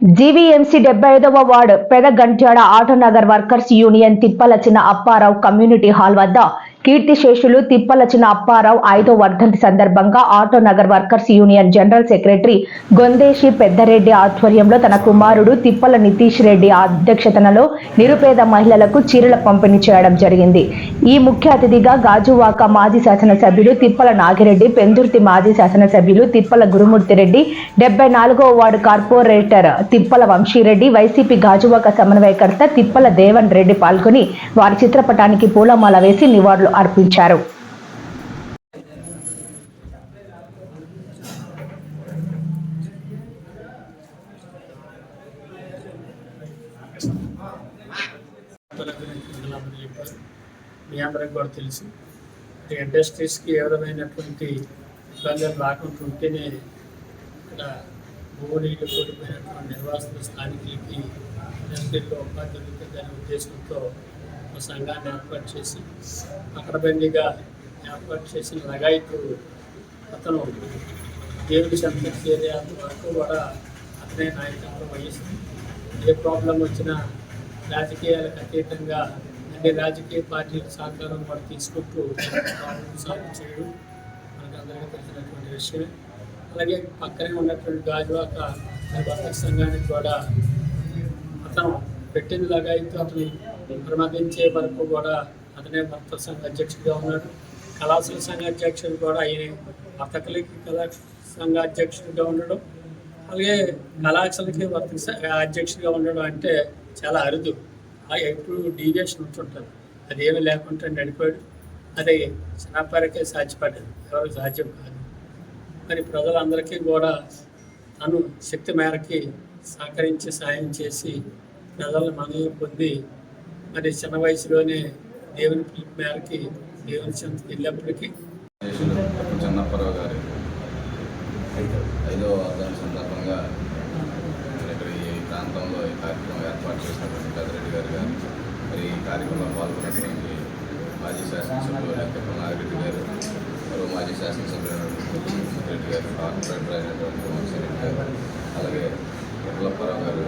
GVMC 75వ ward Pedagantyada Autonagar workers union Tippalachina Apparao community hall వద్ద కీర్తిశేషులు తిప్పలచిన అప్పారావు 5వ వర్ధంతి సందర్భంగా Autonagar workers union general secretary Gondesi Peddareddy ఆధ్వర్యంలో తన కుమారుడు తిప్పల నితీష్ రెడ్డి అధ్యక్షతనలో నిరుపేద మహిళలకు చీరల పంపిణీ చేయడం జరిగింది. ఈ ముఖ్య అతిథిగా గాజువాక మాజీ శాసనసభ్యులు తిప్పల నాగిరెడ్డి, పెందుర్తి మాజీ శాసనసభ్యులు తిప్పల గురుమూర్తిరెడ్డి, 74వ వార్డు కార్పొరేటర్ తిప్పల వంశీరెడ్డి, వైసీపీ గాజువాక సమన్వయకర్త తిప్పల దేవన్ రెడ్డి పాల్గొని వారి చిత్రపటానికి పూలమాల వేసి నివాళులు అర్పించారు. మీ అందరికి కూడా తెలుసు, ఇండస్ట్రీస్కి ఏ విధమైనటువంటి ఇబ్బందులు రాకుండా ఉంటేనే ఇక్కడ భూములు కూడిపోయినటువంటి నిర్వాసిత స్థానికులకి ఇండస్ట్రీలో ఉపాధి దొరుకుతుందనే ఉద్దేశంతో ఒక సంఘాన్ని ఏర్పాటు చేసి పకడ్బందీగా ఏర్పాటు చేసిన లగాయతు అతను దేవుడి సంతృప్తి ఏరియా వరకు కూడా అతనే నాయకత్వం వహిస్తుంది. ఏ ప్రాబ్లం వచ్చినా రాజకీయాలకు అతీతంగా అన్ని రాజకీయ పార్టీల సహకారం కూడా తీసుకుంటూ ప్రాబ్లం సాల్వ్ చేయడం మనకు అందరికీ తెలిసినటువంటి విషయమే. అలాగే పక్కనే ఉన్నటువంటి గాజువాక వర్తక సంఘానికి కూడా అతను పెట్టిన లగాయతు అతను ప్రమాదించే వరకు కూడా అతనే వర్తక సంఘ అధ్యక్షుడిగా ఉన్నాడు. కళాశాల సంఘ అధ్యక్షుడు కూడా ఆయన వర్తకులకి కళా సంఘ అధ్యక్షుడిగా ఉండడం, అలాగే కళాశాలకి వర్తక అధ్యక్షుడిగా ఉండడం అంటే చాలా అరుదు. ఎప్పుడు డీవియేషన్ ఉంటుంటుంది, అదేమీ లేకుండా నడిపాడు. అది చిన్నపారకే సాధ్యపడ్డది, ఎవరికి సాధ్యం కాదు. మరి ప్రజలందరికీ కూడా తను శక్తి మేరకి సహకరించి సాయం చేసి ప్రజలను మనవి పొంది మరి చిన్న వయసులోనే దేవుని పిలుపు మేరకి దేవుని చెంతకు వెళ్ళినప్పటికీ చెన్నప్పారావు గారి 5వ వర్ధంతి సందర్భంగా ఇక్కడ ఈ ప్రాంతంలో ఈ కార్యక్రమం ఏర్పాటు చేసినటువంటి పెద్దరెడ్డి గారు మరి ఈ కార్యక్రమంలో పాల్గొన్నటువంటి మాజీ శాసనసభ్యులు తిప్పల నాగిరెడ్డి గారు, మరో మాజీ శాసనసభ్యులు రెడ్డి గారు, కార్పొరేటర్ అయినటువంటి వంశీరెడ్డి గారు, అలాగే తిప్పలప్పారావు గారు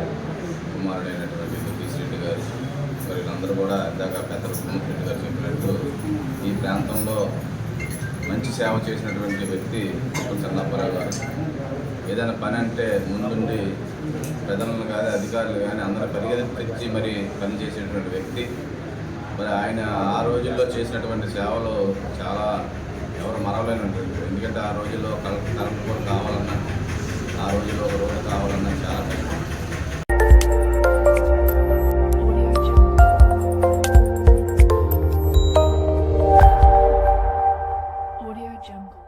కుమారుడైనటువంటి నితీష్ రెడ్డి గారు, మరి వీళ్ళందరూ కూడా ఇందాక పెద్దలు గురుమూర్తిరెడ్డి గారు చెప్పినట్టు ఈ ప్రాంతంలో మంచి సేవ చేసినటువంటి వ్యక్తి చెన్నప్పారావు గారు. ఏదైనా పని అంటే ముందుండి ప్రజలను కానీ అధికారులు కానీ అందరూ పరిగెత్తించి మరి పనిచేసేటువంటి వ్యక్తి. మరి ఆయన ఆ రోజుల్లో చేసినటువంటి సేవలు చాలా ఎవరు మరవలేనటువంటి. ఎందుకంటే ఆ రోజుల్లో కరెంట్ కూడా కావాలన్నా, ఆ రోజుల్లో ఒక రోడ్డు కావాలన్నా చాలా కష్టం. Audio Jungle.